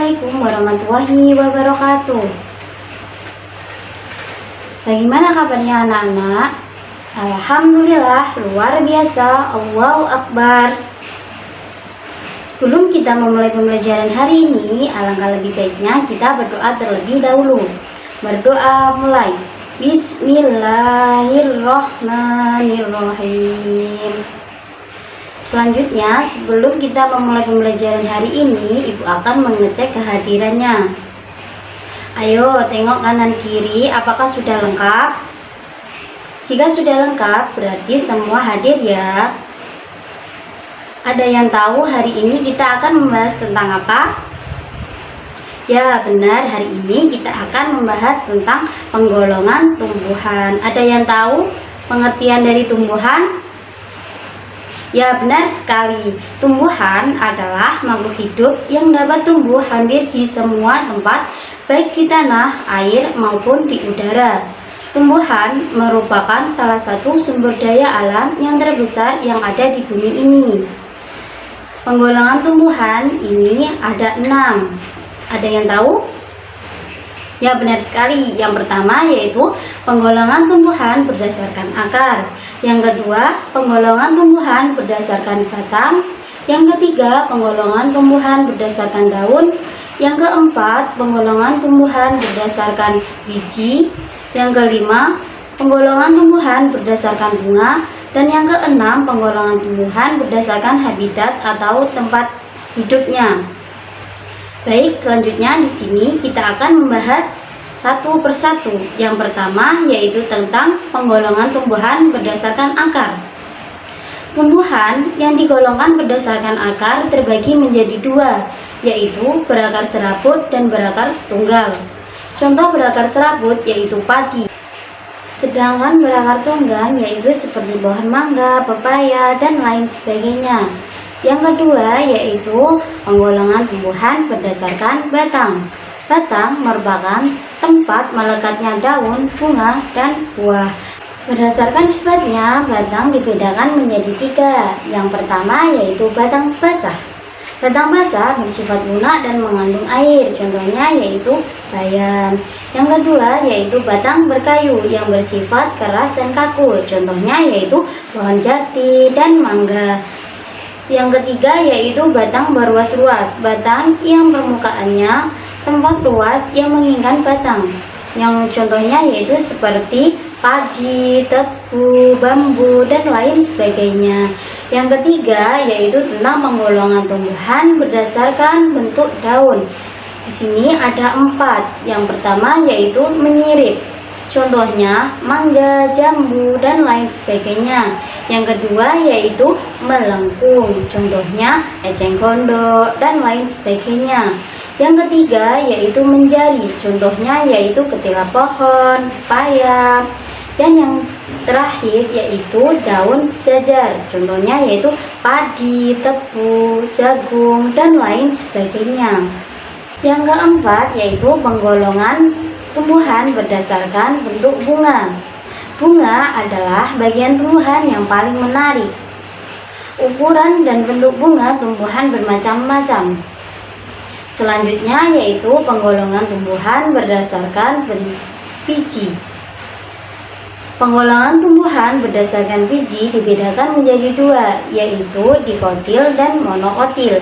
Assalamualaikum warahmatullahi wabarakatuh. Bagaimana kabarnya anak-anak? Alhamdulillah, luar biasa. Allahu Akbar. Sebelum kita memulai pembelajaran hari ini, alangkah lebih baiknya kita berdoa terlebih dahulu. Berdoa mulai. Bismillahirrahmanirrahim. Selanjutnya, sebelum kita memulai pembelajaran hari ini, Ibu akan mengecek kehadirannya. Ayo, tengok kanan kiri, apakah sudah lengkap? Jika sudah lengkap, berarti semua hadir ya. Ada yang tahu hari ini kita akan membahas tentang apa? Ya, benar, hari ini kita akan membahas tentang penggolongan tumbuhan. Ada yang tahu pengertian dari tumbuhan? Ya, benar sekali. Tumbuhan adalah makhluk hidup yang dapat tumbuh hampir di semua tempat, baik di tanah, air, maupun di udara. Tumbuhan merupakan salah satu sumber daya alam yang terbesar yang ada di bumi ini. Penggolongan tumbuhan ini ada 6. Ada yang tahu? Ya, benar sekali. Yang pertama yaitu penggolongan tumbuhan berdasarkan akar. Yang kedua, penggolongan tumbuhan berdasarkan batang. Yang ketiga, penggolongan tumbuhan berdasarkan daun. Yang keempat, penggolongan tumbuhan berdasarkan biji. Yang kelima, penggolongan tumbuhan berdasarkan bunga. Dan yang keenam, penggolongan tumbuhan berdasarkan habitat atau tempat hidupnya. Baik, selanjutnya di sini kita akan membahas satu persatu. Yang pertama yaitu tentang penggolongan tumbuhan berdasarkan akar. Tumbuhan yang digolongkan berdasarkan akar terbagi menjadi 2, yaitu berakar serabut dan berakar tunggal. Contoh berakar serabut yaitu padi. Sedangkan berakar tunggal yaitu seperti pohon mangga, pepaya, dan lain sebagainya. Yang kedua yaitu penggolongan tumbuhan berdasarkan batang. Batang merupakan tempat melekatnya daun, bunga, dan buah. Berdasarkan sifatnya, batang dibedakan menjadi 3. Yang pertama yaitu batang basah. Batang basah bersifat lunak dan mengandung air, contohnya yaitu bayam. Yang kedua yaitu batang berkayu yang bersifat keras dan kaku, contohnya yaitu pohon jati dan mangga. Yang ketiga yaitu batang berruas-ruas, batang yang permukaannya tempat luas yang menginginkan batang. Yang contohnya yaitu seperti padi, tebu, bambu, dan lain sebagainya. Yang ketiga yaitu tentang penggolongan tumbuhan berdasarkan bentuk daun. Di sini ada 4. Yang pertama yaitu menyirip. Contohnya mangga, jambu, dan lain sebagainya. Yang kedua yaitu melengkung, contohnya eceng gondok, dan lain sebagainya. Yang ketiga yaitu menjari, contohnya yaitu ketila pohon, pepaya. Dan yang terakhir yaitu daun sejajar, contohnya yaitu padi, tebu, jagung, dan lain sebagainya. Yang keempat yaitu penggolongan tumbuhan berdasarkan bentuk bunga. Bunga adalah bagian tumbuhan yang paling menarik. Ukuran dan bentuk bunga tumbuhan bermacam-macam. Selanjutnya yaitu penggolongan tumbuhan berdasarkan biji. Penggolongan tumbuhan berdasarkan biji dibedakan menjadi 2, yaitu dikotil dan monokotil.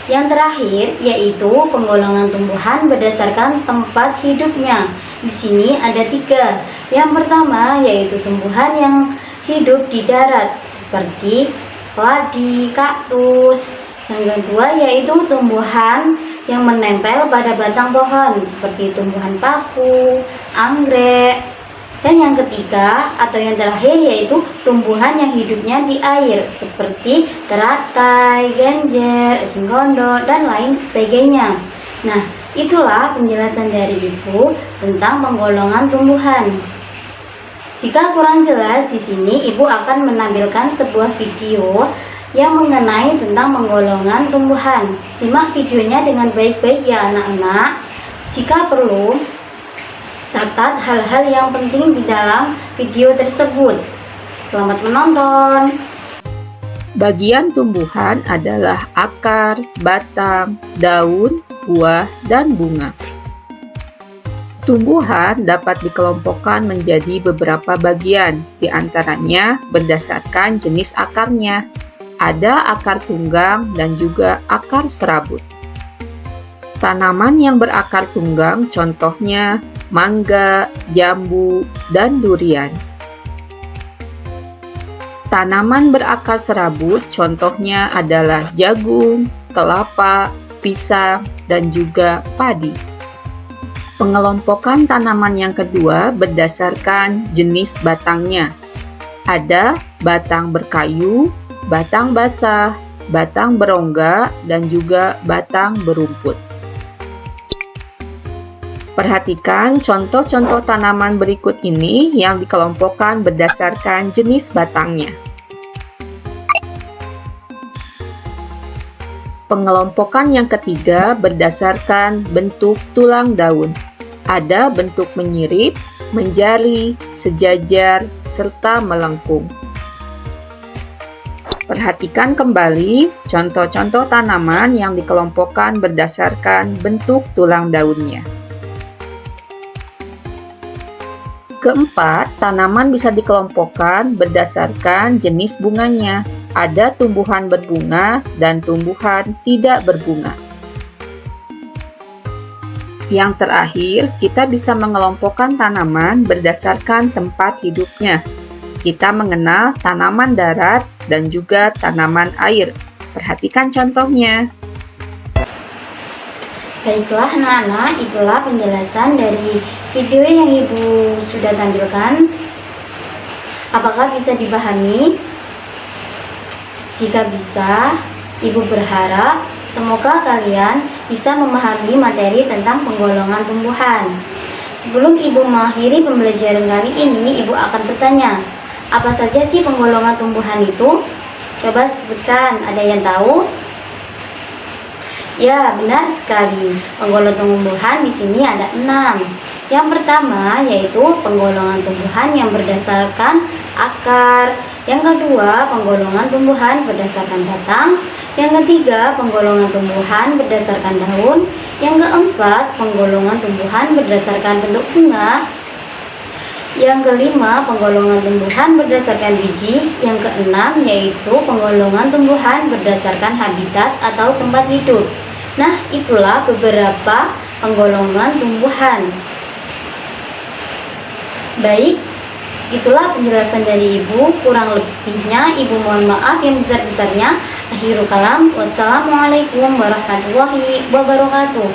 Yang terakhir yaitu penggolongan tumbuhan berdasarkan tempat hidupnya. Di sini ada 3. Yang pertama yaitu tumbuhan yang hidup di darat seperti keladi, kaktus. Yang kedua yaitu tumbuhan yang menempel pada batang pohon seperti tumbuhan paku, anggrek. Dan yang ketiga atau yang terakhir yaitu tumbuhan yang hidupnya di air seperti teratai, genjer, eceng gondok, dan lain sebagainya. Nah, itulah penjelasan dari Ibu tentang penggolongan tumbuhan. Jika kurang jelas di sini, Ibu akan menampilkan sebuah video yang mengenai tentang penggolongan tumbuhan. Simak videonya dengan baik-baik ya anak-anak. Jika perlu, catat hal-hal yang penting di dalam video tersebut. Selamat menonton. Bagian tumbuhan adalah akar, batang, daun, buah, dan bunga. Tumbuhan dapat dikelompokkan menjadi beberapa bagian, di antaranya berdasarkan jenis akarnya. Ada akar tunggang dan juga akar serabut. Tanaman yang berakar tunggang contohnya mangga, jambu, dan durian. Tanaman berakar serabut contohnya adalah jagung, kelapa, pisang, dan juga padi. Pengelompokan tanaman yang kedua berdasarkan jenis batangnya. Ada batang berkayu, batang basah, batang berongga, dan juga batang berumput. Perhatikan contoh-contoh tanaman berikut ini yang dikelompokkan berdasarkan jenis batangnya. Pengelompokan yang ketiga berdasarkan bentuk tulang daun. Ada bentuk menyirip, menjari, sejajar, serta melengkung. Perhatikan kembali contoh-contoh tanaman yang dikelompokkan berdasarkan bentuk tulang daunnya. Keempat, tanaman bisa dikelompokkan berdasarkan jenis bunganya. Ada tumbuhan berbunga dan tumbuhan tidak berbunga. Yang terakhir, kita bisa mengelompokkan tanaman berdasarkan tempat hidupnya. Kita mengenal tanaman darat dan juga tanaman air. Perhatikan contohnya. Baiklah anak-anak, itulah penjelasan dari video yang Ibu sudah tampilkan. Apakah bisa dipahami? Jika bisa, Ibu berharap semoga kalian bisa memahami materi tentang penggolongan tumbuhan. Sebelum Ibu mengakhiri pembelajaran kali ini, Ibu akan bertanya, apa saja sih penggolongan tumbuhan itu? Coba sebutkan, ada yang tahu? Ya, benar sekali. Penggolongan tumbuhan di sini ada 6. Yang pertama yaitu penggolongan tumbuhan yang berdasarkan akar. Yang kedua, penggolongan tumbuhan berdasarkan batang. Yang ketiga, penggolongan tumbuhan berdasarkan daun. Yang keempat, penggolongan tumbuhan berdasarkan bentuk bunga. Yang kelima, penggolongan tumbuhan berdasarkan biji. Yang keenam yaitu penggolongan tumbuhan berdasarkan habitat atau tempat hidup. Nah, itulah beberapa penggolongan tumbuhan. Baik, itulah penjelasan dari Ibu. Kurang lebihnya Ibu mohon maaf yang besar-besarnya. Akhirul kalam. Wassalamualaikum warahmatullahi wabarakatuh.